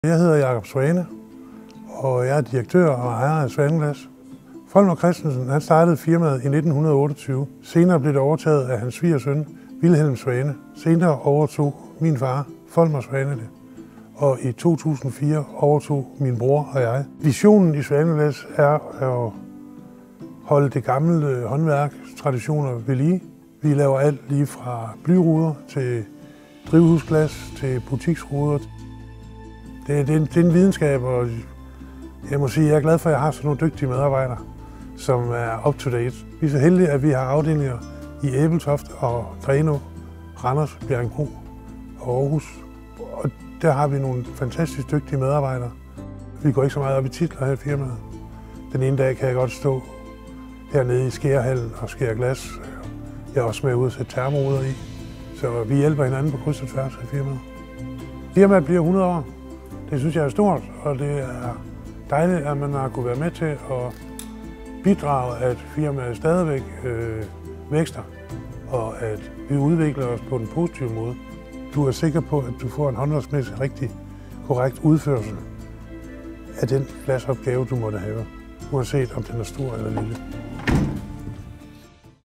Jeg hedder Jakob Svane, og jeg er direktør og ejer af Svaneglas. Folmer Christensen han startede firmaet i 1928. Senere blev det overtaget af hans svigersøn, Vilhelm Svane. Senere overtog min far, Folmer Svane, det. Og i 2004 overtog min bror og jeg. Visionen i Svaneglas er at holde det gamle håndværkstraditioner ved lige. Vi laver alt lige fra blyruder til drivhusglas til butiksruder. Det er en videnskab, og jeg må sige, at jeg er glad for, at jeg har sådan nogle dygtige medarbejdere, som er up to date. Vi er så heldige, at vi har afdelinger i Ebeltoft og Grenaa, Randers, Bjerringbro og Aarhus. Og der har vi nogle fantastisk dygtige medarbejdere. Vi går ikke så meget op i titler her i firmaet. Den ene dag kan jeg godt stå hernede i skærehallen og skære glas. Jeg er også med ude at sætte termoruder i, så vi hjælper hinanden på kryds og tværs af firmaet. Firmaet bliver 100 år. Det synes jeg er stort, og det er dejligt, at man har kunnet være med til at bidrage, at firmaet stadigvæk vækster, og at vi udvikler os på den positive måde. Du er sikker på, at du får en håndværksmæssigt rigtig korrekt udførsel af den glasopgave, du måtte have, uanset om den er stor eller lille.